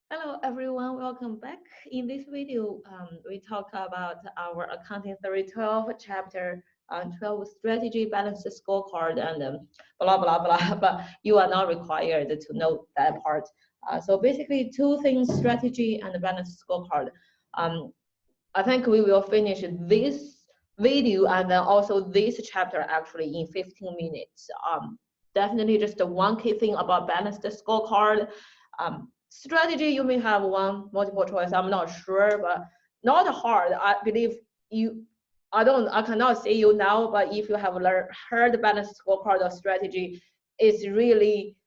Hello everyone, welcome back. In this video, we talk about our Accounting 312 chapter 12 strategy balance scorecard and blah blah blah. But you are not required to know that part. So basically, two things: strategy and balance scorecard. Um, I think we will finish this video and then also this chapter actually in 15 minutes. Definitely just the one key thing about balanced scorecard. Strategy, you may have one multiple choice, I'm not sure, but not hard. I believe you, I cannot say you now, but if you have heard balanced scorecard or strategy, it's really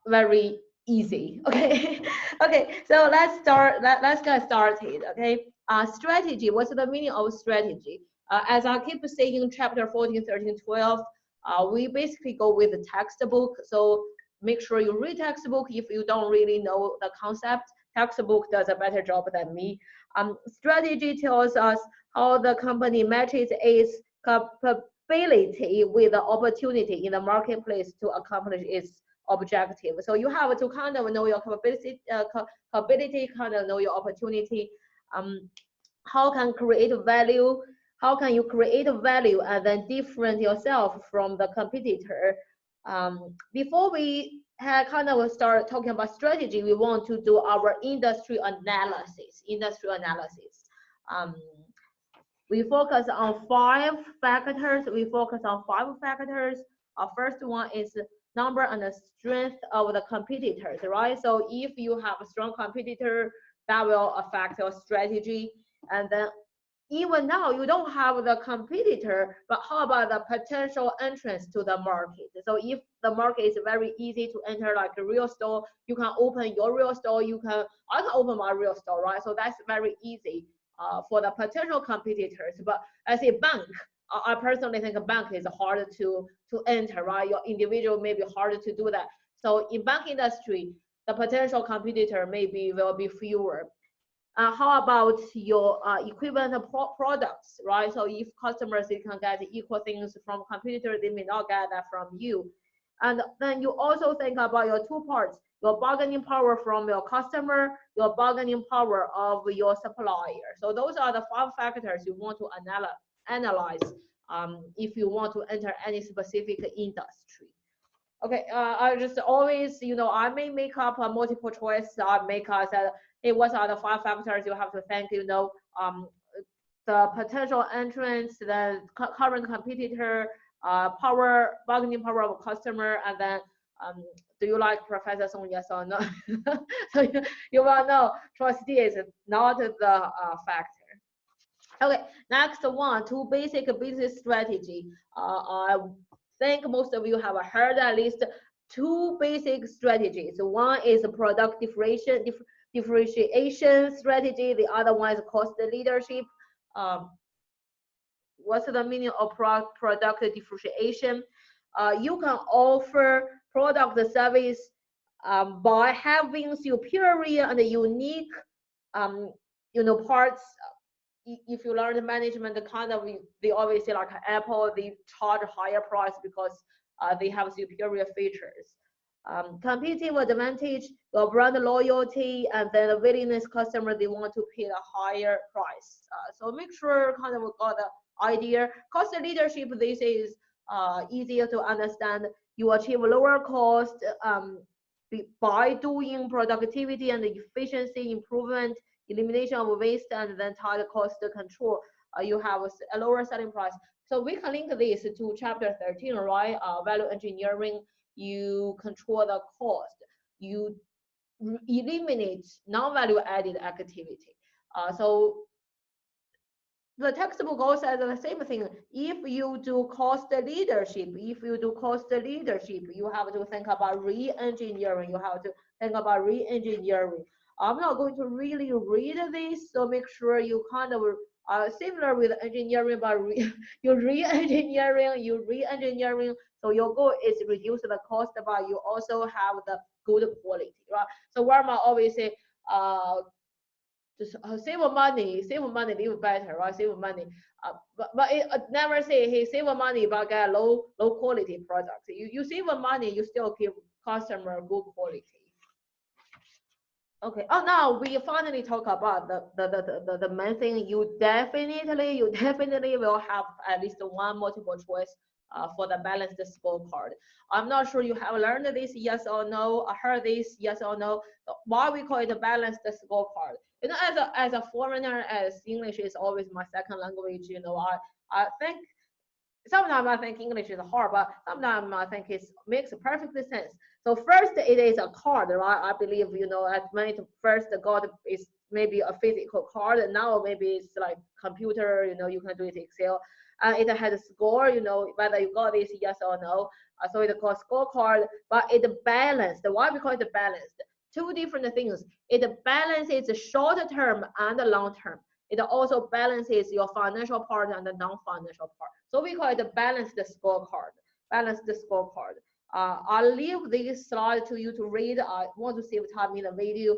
very easy. Okay. Okay, so let's start. Let's get started. Okay. Strategy. What's the meaning of strategy? As I keep saying in chapter 14, 13, 12, we basically go with the textbook. So make sure you read textbook if you don't really know the concept. Textbook does a better job than me. Strategy tells us how the company matches its capability with the opportunity in the marketplace to accomplish its objective. So you have to kind of know your capability, kind of know your opportunity. Um, how can create value? How can you create value and then different yourself from the competitor? Before we kind of start talking about strategy, we want to do our industry analysis. Um, we focus on five factors. First one is number and the strength of the competitors, right? So if you have a strong competitor, that will affect your strategy. And then even now you don't have the competitor, but how about the potential entrance to the market? So if the market is very easy to enter, like a real store, you can open your real store, I can open my real store, right? So that's very easy for the potential competitors. But as a bank, I personally think a bank is harder to enter, right? Your individual may be harder to do that. So in bank industry, the potential competitor maybe will be fewer. How about your equivalent products, right? So if customers they can get equal things from competitors, they may not get that from you. And then you also think about your two parts, your bargaining power from your customer, your bargaining power of your supplier. So those are the five factors you want to analyze if you want to enter any specific industry. Okay, I just always, I may make up a multiple choice. I make us hey, what are the five factors you have to think, the potential entrance, the current competitor, bargaining power of a customer, and then do you like Professor Song, yes or no? So you will know trustee is not the factor. Okay, next one, two basic business strategy. I think most of you have heard at least two basic strategies. One is product differentiation strategy. The other one is cost leadership. Um, what's the meaning of product differentiation? You can offer product service by having superior and unique um, parts. If you learn the management, the kind of, they always say like Apple, they charge higher price because they have superior features. Competitive advantage, your brand loyalty, and then the willingness customer, they want to pay a higher price. So make sure kind of got the idea. Cost leadership, this is easier to understand. You achieve lower cost by doing productivity and efficiency improvement, elimination of waste, and then tight cost control. You have a lower selling price. So we can link this to chapter 13, right? Value engineering, you control the cost, you eliminate non-value added activity. So the textbook also says the same thing. If you do cost leadership, you have to think about re-engineering. I'm not going to really read this, so make sure you kind of similar with engineering, but you re-engineering. So your goal is to reduce the cost, but you also have the good quality, right? So Warma always say, just save money, live better, right? Save money. But it never say, hey, save money, but get low quality products. You save money, you still give customer good quality. Okay. Oh, now we finally talk about the main thing. You definitely will have at least one multiple choice for the balanced scorecard. I'm not sure you have learned this, yes or no. I heard this, yes or no. Why we call it a balanced scorecard? You know, as a foreigner, as English is always my second language. You know, I think sometimes I think English is hard, but sometimes I think it makes perfect sense. So first, it is a card, right? I believe, you know, at many first God is maybe a physical card, and now maybe it's like computer, you know, you can do it Excel. It has a score, you know, whether you got this yes or no. So it called scorecard, but it balanced. Why we call it balanced? Two different things. It balances short term and long term. It also balances your financial part and the non-financial part. So we call it a balanced scorecard. Balanced scorecard. I'll leave this slide to you to read. I want to save time in the video.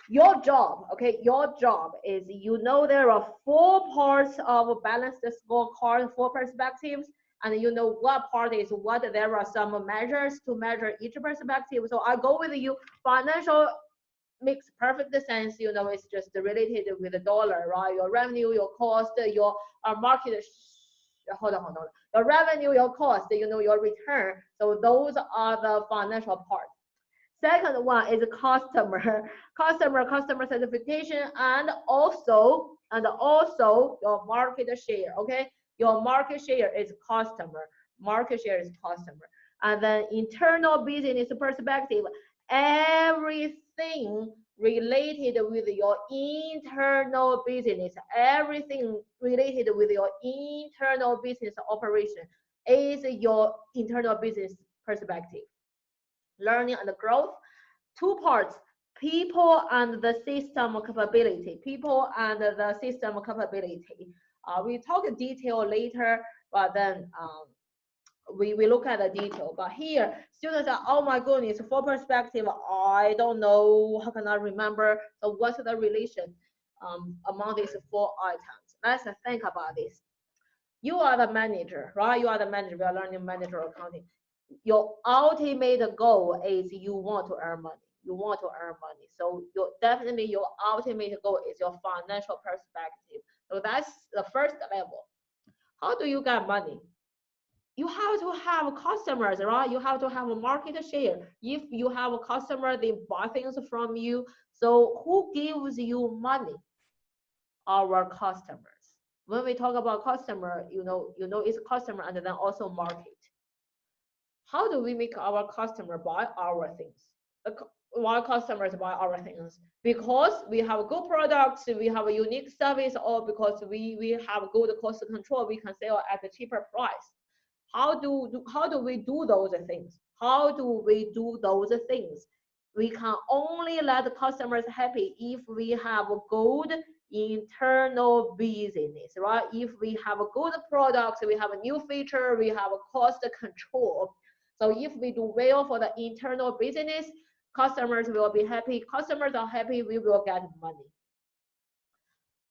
Your job, okay, your job is, you know, there are four parts of a balanced scorecard, four perspectives, and you know what part is what. There are some measures to measure each perspective. So I go with you. Financial makes perfect sense. You know, it's just related with the dollar, right? Your revenue, your cost, your market. Hold on. Your revenue, your cost, you know, your return. So those are the financial part. Second one is customer, customer certification, and also your market share. Okay, your market share is customer. Market share is customer, and then internal business perspective. Everything related with your internal business, everything related with your internal business operation is your internal business perspective. Learning and growth, two parts: people and the system capability. People and the system capability. We talk in detail later, but then we look at the detail. But here, students are, oh my goodness, for perspective, I don't know, how can I remember? So what's the relation among these four items? Let's think about this. You are the manager, right? You are the manager. We are learning manager accounting. Your ultimate goal is you want to earn money. You want to earn money. So definitely your ultimate goal is your financial perspective. So that's the first level. How do you get money? You have to have customers, right? You have to have a market share. If you have a customer, they buy things from you. So who gives you money? Our customers. When we talk about customer, you know it's customer and then also market. How do we make our customer buy our things? Why customers buy our things? Because we have good products, we have a unique service, or because we have good cost control, we can sell at a cheaper price. How do we do those things? How do we do those things? We can only let the customers happy if we have a good internal business, right? If we have a good product, we have a new feature, we have a cost control. So if we do well for the internal business, customers will be happy. Customers are happy, we will get money.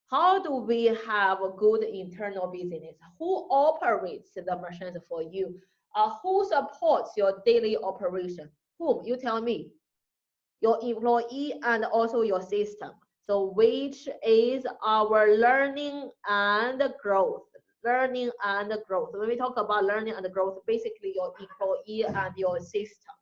How do we have a good internal business? Who operates the machines for you? Who supports your daily operation? Whom? You tell me. Your employee and also your system. So which is our learning and growth. Learning and growth. When we talk about learning and growth, basically your employee and your system.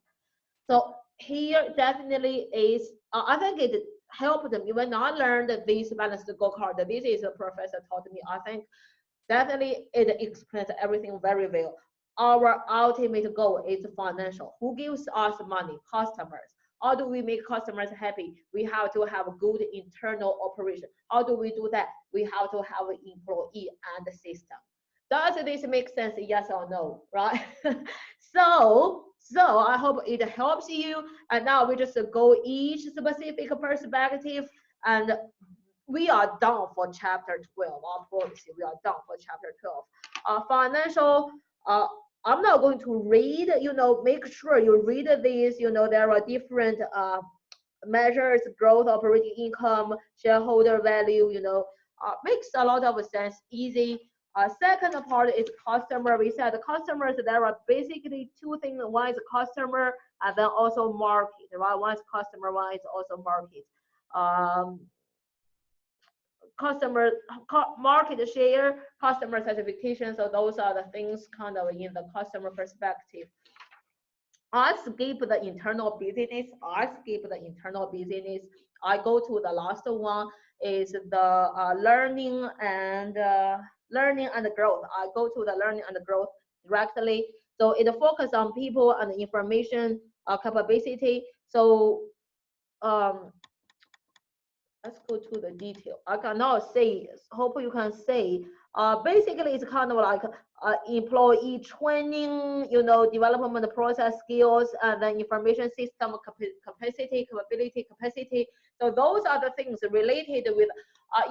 So here definitely is, I think it helped them. When I learned this balanced scorecard, this is a professor taught me. I think definitely it explains everything very well. Our ultimate goal is financial. Who gives us money? Customers. How do we make customers happy? We have to have a good internal operation. How do we do that? We have to have an employee and a system. Does this make sense? Yes or no? Right? So I hope it helps you. And now we just go each specific perspective, and we are done for chapter 12. I promise you, we are done for chapter 12. Financial, I'm not going to read, make sure you read these, there are different measures: growth, operating income, shareholder value, makes a lot of sense, easy. Second part is customer. We said the customers, there are basically two things. One is customer and then also market, right? One is customer, one is also market. Customer market share, customer satisfaction. So those are the things kind of in the customer perspective. I skip the internal business. I go to the last one is the learning and growth. I go to the learning and growth directly. So it focuses on people and information capability. So let's go to the detail. I cannot say, hope you can say, basically it's kind of like employee training, development process skills, and then information system capacity, capability, capacity. So those are the things related with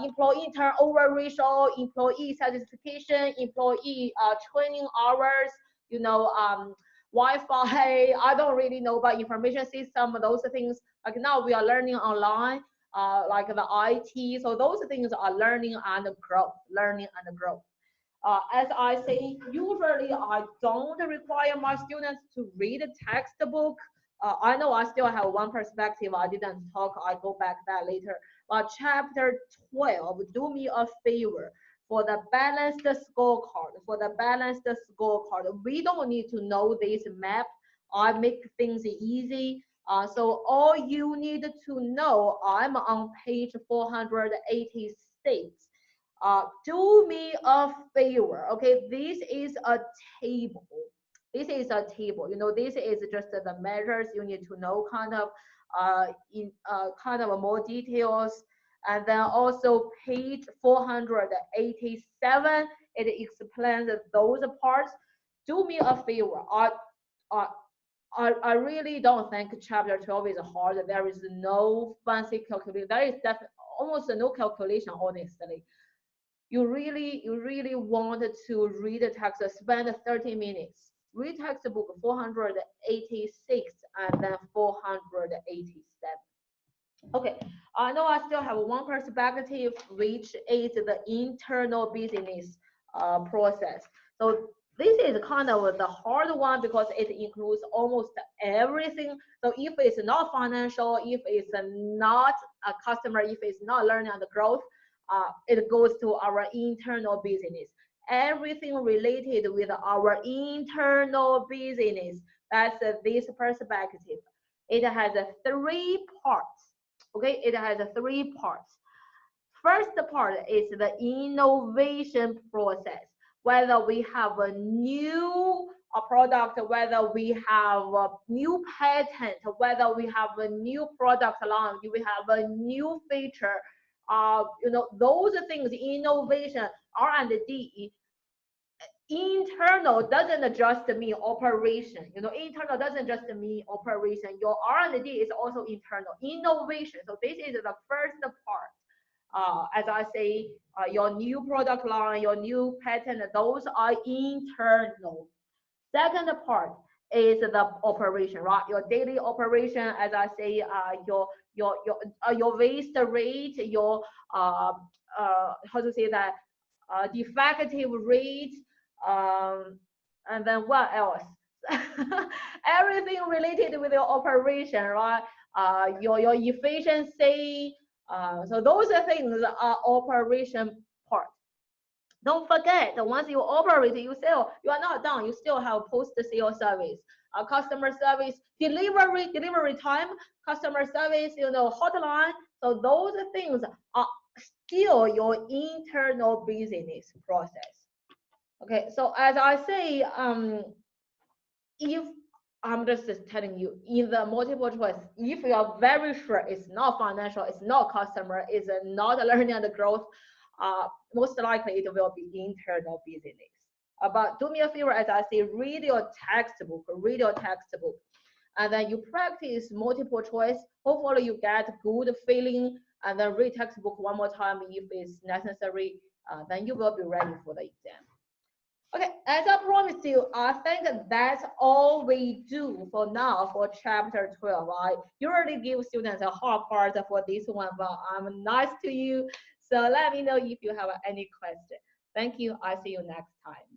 employee turnover ratio, employee satisfaction, employee training hours, Wi-Fi. I don't really know about information system, those things. Like now we are learning online. Like the IT, so those things are learning and growth. As I say, usually I don't require my students to read a textbook. I know I still have one perspective I didn't talk. I go back that later. But chapter 12, do me a favor. For the balanced scorecard, we don't need to know this map. I make things easy. So all you need to know, I'm on page 486. Do me a favor, okay? This is a table. This is just the measures you need to know, kind of in kind of more details. And then also page 487, it explains those parts. Do me a favor. I really don't think chapter 12 is hard. There is no fancy calculation. There is almost no calculation, honestly. You really want to read the text, spend 30 minutes. Read textbook 486 and then 487. Okay, I know I still have one perspective, which is the internal business process. So this is kind of the hard one because it includes almost everything. So if it's not financial, if it's not a customer, if it's not learning and growth, it goes to our internal business. Everything related with our internal business, that's this perspective. It has 3 parts. Okay, it has 3 parts. First part is the innovation process. Whether we have a new product, whether we have a new patent, whether we have a new product line, we have a new feature, those things, innovation, R&D. Internal doesn't just mean operation. Internal doesn't just mean operation. Your R&D is also internal. Innovation. So this is the first part. As I say, your new product line, your new patent, those are internal. Second part is the operation, right? Your daily operation, as I say, your waste rate, your how to say that, defective rate, and then what else? Everything related with your operation, right? Your efficiency. So those are things are operation part. Don't forget, once you operate, you sell, you are not done. You still have post-sale service, customer service, delivery time, customer service, hotline. So those things are still your internal business process. Okay, so as I say, if I'm just telling you, in the multiple choice, if you are very sure it's not financial, it's not customer, it's not learning and growth, most likely it will be internal business. But do me a favor, as I say, read your textbook, and then you practice multiple choice. Hopefully you get good feeling, and then read textbook one more time if it's necessary. Then you will be ready for the exam. Okay, as I promised you, I think that's all we do for now for chapter 12. I usually give students a hard part for this one, but I'm nice to you. So let me know if you have any question. Thank you. I'll see you next time.